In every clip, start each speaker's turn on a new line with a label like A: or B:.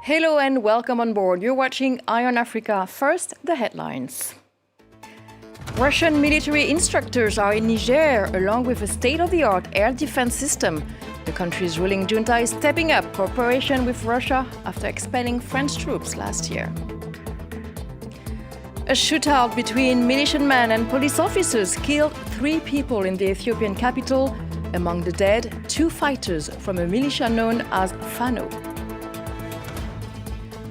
A: Hello and welcome on board. You're watching Eye on Africa. First, the headlines. Russian military instructors are in Niger, along with a state-of-the-art air defense system. The country's ruling junta is stepping up cooperation with Russia after expelling French troops last year. A shootout between militiamen and police officers killed 3 people in the Ethiopian capital. Among the dead, 2 fighters from a militia known as Fano.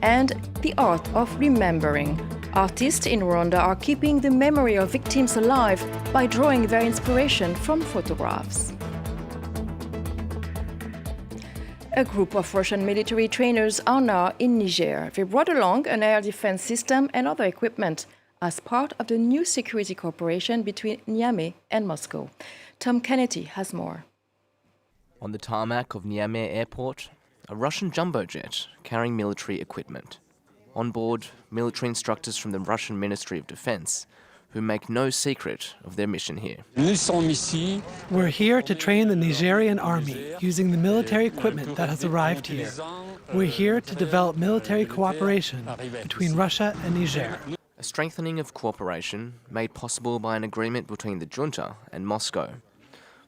A: And the art of remembering. Artists in Rwanda are keeping the memory of victims alive by drawing their inspiration from photographs. A group of Russian military trainers are now in Niger. They brought along an air defense system and other equipment as part of the new security cooperation between Niamey and Moscow. Tom Kennedy has more.
B: On the tarmac of Niamey Airport, a Russian jumbo jet carrying military equipment. On board, military instructors from the Russian Ministry of Defense, who make no secret of their mission here.
C: We're here to train the Nigerian army using the military equipment that has arrived here. We're here to develop military cooperation between Russia and Niger.
B: A strengthening of cooperation made possible by an agreement between the junta and Moscow.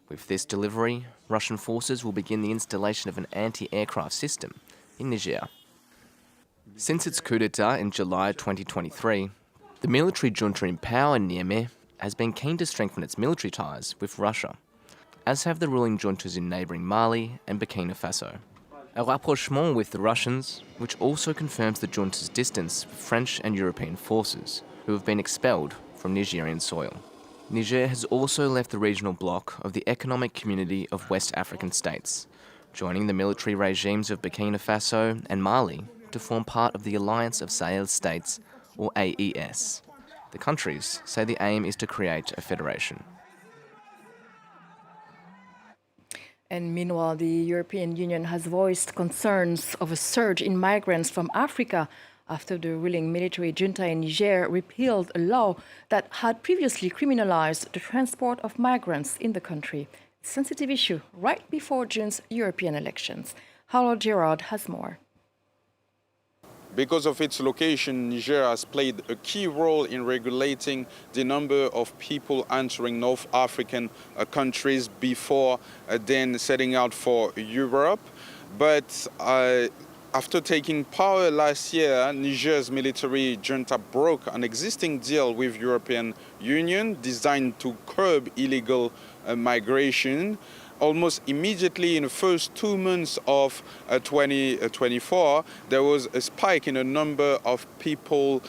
B: With this delivery, Russian forces will begin the installation of an anti-aircraft system in Niger. Since its coup d'etat in July 2023, the military junta in power in Niamey has been keen to strengthen its military ties with Russia, as have the ruling juntas in neighbouring Mali and Burkina Faso. A rapprochement with the Russians, which also confirms the junta's distance with French and European forces, who have been expelled from Nigerian soil. Niger has also left the regional bloc of the Economic Community of West African States, joining the military regimes of Burkina Faso and Mali to form part of the Alliance of Sahel States, or AES. The countries say the aim is to create a federation.
A: And meanwhile, the European Union has voiced concerns of a surge in migrants from Africa after the ruling military junta in Niger repealed a law that had previously criminalized the transport of migrants in the country. A sensitive issue right before June's European elections. Harold Gerard has more.
D: Because of its location, Niger has played a key role in regulating the number of people entering North African countries before then setting out for Europe. But after taking power last year, Niger's military junta broke an existing deal with European Union designed to curb illegal migration. Almost immediately in the first 2 months of 2024, there was a spike in the number of people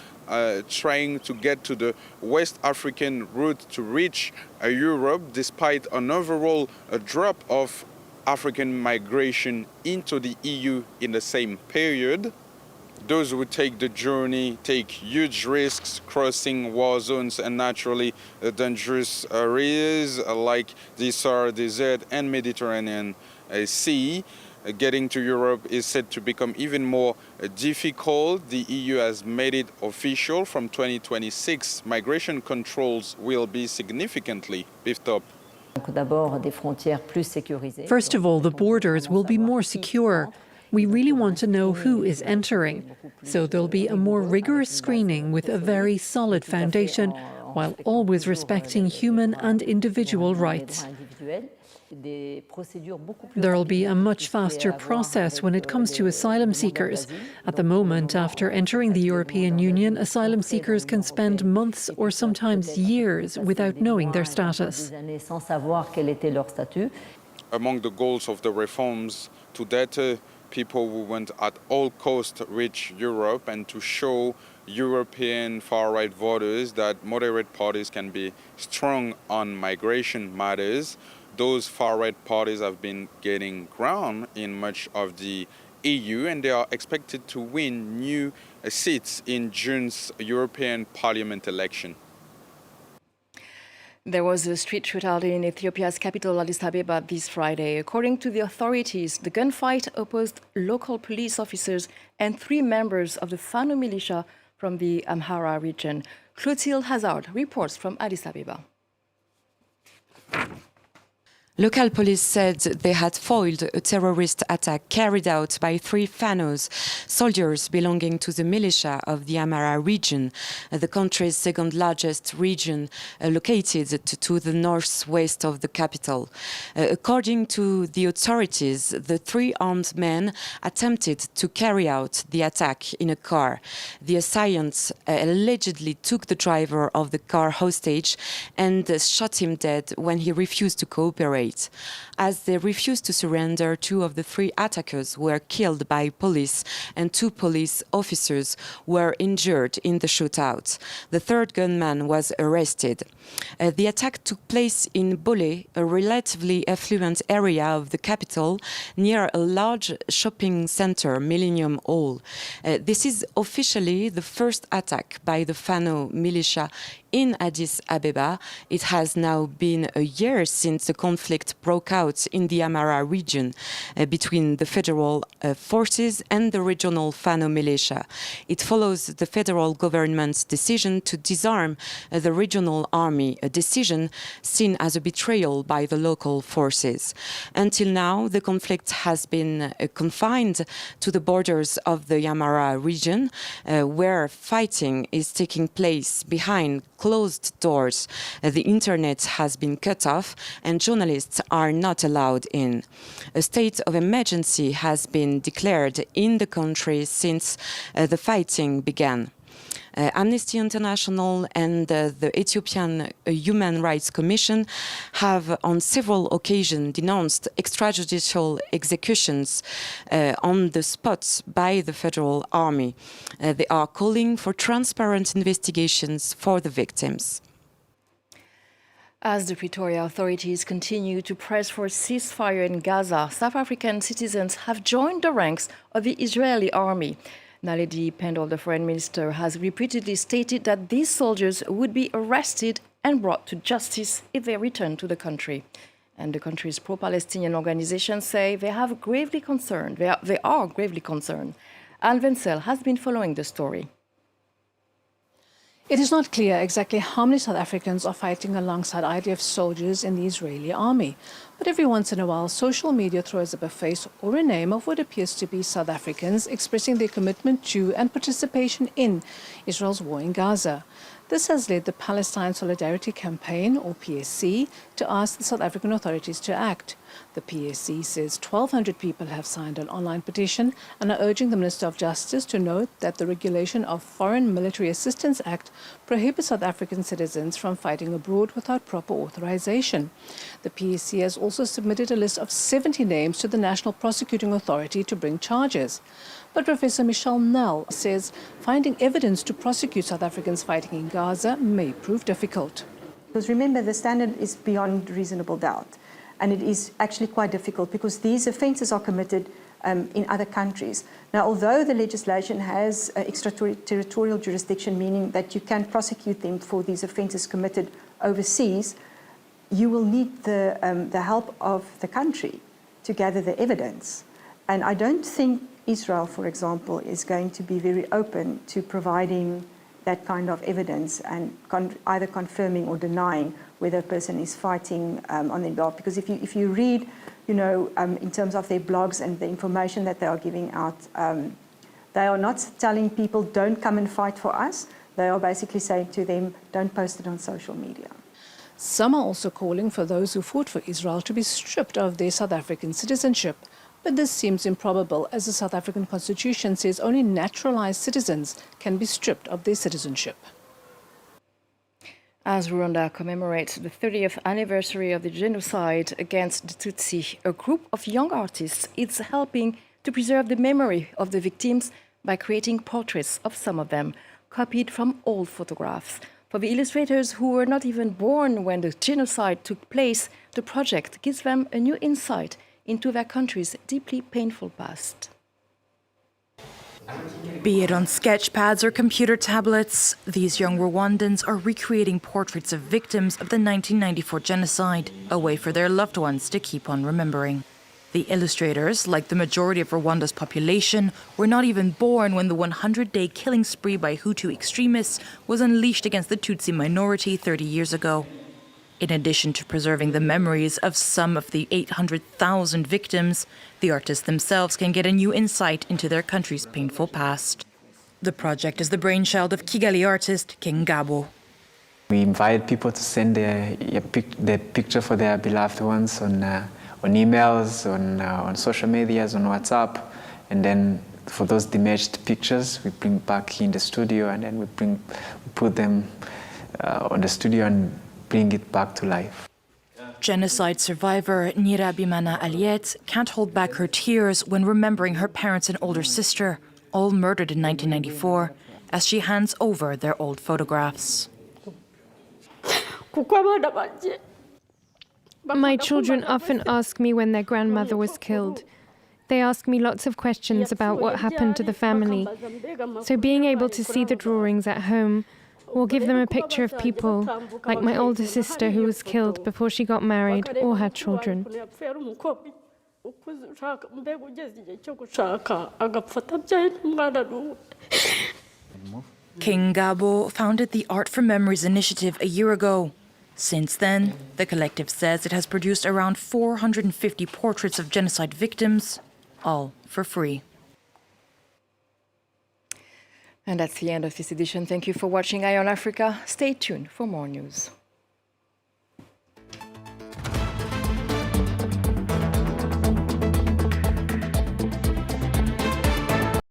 D: trying to get to the West African route to reach Europe, despite an overall drop of African migration into the EU in the same period. Those who take the journey take huge risks crossing war zones and naturally dangerous areas like the Sahara Desert and Mediterranean Sea. Getting to Europe is said to become even more difficult. The EU has made it official. From 2026, migration controls will be significantly beefed up.
E: First of all, the borders will be more secure. We really want to know who is entering. So there'll be a more rigorous screening with a very solid foundation, while always respecting human and individual rights. There'll be a much faster process when it comes to asylum seekers. At the moment, after entering the European Union, asylum seekers can spend months or sometimes years without knowing their status.
D: Among the goals of the reforms, to deter people who want at all costs reach Europe and to show European far-right voters that moderate parties can be strong on migration matters. Those far-right parties have been gaining ground in much of the EU, and they are expected to win new seats in June's European Parliament election.
A: There was a street shootout in Ethiopia's capital, Addis Ababa, this Friday. According to the authorities, the gunfight opposed local police officers and 3 members of the Fano militia from the Amhara region. Clotilde Hazard reports from Addis Ababa.
F: Local police said they had foiled a terrorist attack carried out by 3 Fanos, soldiers belonging to the militia of the Amhara region, the country's second largest region, located to the northwest of the capital. According to the authorities, the 3 armed men attempted to carry out the attack in a car. The assailants allegedly took the driver of the car hostage and shot him dead when he refused to cooperate. As they refused to surrender, 2 of the 3 attackers were killed by police and 2 police officers were injured in the shootout. The 3rd gunman was arrested. The attack took place in Bole, a relatively affluent area of the capital, near a large shopping center, Millennium Hall. This is officially the first attack by the Fano militia in Addis Abeba. It has now been a year since the conflict broke out in the Amhara region between the federal forces and the regional Fano militia. It follows the federal government's decision to disarm the regional army, a decision seen as a betrayal by the local forces. Until now, the conflict has been confined to the borders of the Amhara region, where fighting is taking place behind closed doors. The internet has been cut off and journalists are not allowed in. A state of emergency has been declared in the country since the fighting began. Amnesty International and the Ethiopian Human Rights Commission have on several occasions denounced extrajudicial executions on the spot by the federal army. They are calling for transparent investigations for the victims.
A: As the Pretoria authorities continue to press for a ceasefire in Gaza, South African citizens have joined the ranks of the Israeli army. Naledi Pandor, the foreign minister, has repeatedly stated that these soldiers would be arrested and brought to justice if they return to the country. And the country's pro-Palestinian organizations say they are gravely concerned. Anne Wenzel has been following the story.
G: It is not clear exactly how many South Africans are fighting alongside IDF soldiers in the Israeli army. But every once in a while, social media throws up a face or a name of what appears to be South Africans expressing their commitment to and participation in Israel's war in Gaza. This has led the Palestine Solidarity Campaign, or PSC, to ask the South African authorities to act. The PSC says 1,200 people have signed an online petition and are urging the Minister of Justice to note that the regulation of Foreign Military Assistance Act prohibits South African citizens from fighting abroad without proper authorization. The PSC has also submitted a list of 70 names to the National Prosecuting Authority to bring charges. But Professor Michelle Nell says finding evidence to prosecute South Africans fighting in Gaza may prove difficult.
H: Because remember, the standard is beyond reasonable doubt. And it is actually quite difficult because these offences are committed in other countries. Now, although the legislation has extraterritorial jurisdiction, meaning that you can prosecute them for these offences committed overseas, you will need the help of the country to gather the evidence. And I don't think Israel, for example, is going to be very open to providing that kind of evidence and either confirming or denying whether a person is fighting on their behalf. Because if you read, in terms of their blogs and the information that they are giving out, they are not telling people, don't come and fight for us. They are basically saying to them, don't post it on social media.
G: Some are also calling for those who fought for Israel to be stripped of their South African citizenship. But this seems improbable, as the South African Constitution says only naturalized citizens can be stripped of their citizenship.
A: As Rwanda commemorates the 30th anniversary of the genocide against the Tutsi, a group of young artists is helping to preserve the memory of the victims by creating portraits of some of them, copied from old photographs. For the illustrators who were not even born when the genocide took place, the project gives them a new insight into their country's deeply painful past.
I: Be it on sketch pads or computer tablets, these young Rwandans are recreating portraits of victims of the 1994 genocide, a way for their loved ones to keep on remembering. The illustrators, like the majority of Rwanda's population, were not even born when the 100-day killing spree by Hutu extremists was unleashed against the Tutsi minority 30 years ago. In addition to preserving the memories of some of the 800,000 victims, the artists themselves can get a new insight into their country's painful past. The project is the brainchild of Kigali artist King Gabo.
J: We invite people to send their picture for their beloved ones on emails, on social medias, on WhatsApp, and then for those damaged pictures, we bring back in the studio, and then we put them on the studio and bring it back to life.
I: Genocide survivor Nyirabimana Aliet can't hold back her tears when remembering her parents and older sister, all murdered in 1994, as she hands over their old photographs.
K: My children often ask me when their grandmother was killed. They ask me lots of questions about what happened to the family. So being able to see the drawings at home will give them a picture of people, like my older sister who was killed before she got married or had children.
I: King Gabo founded the Art for Memories initiative a year ago. Since then, the collective says it has produced around 450 portraits of genocide victims, all for free.
A: And that's the end of this edition. Thank you for watching Eye on Africa. Stay tuned for more news.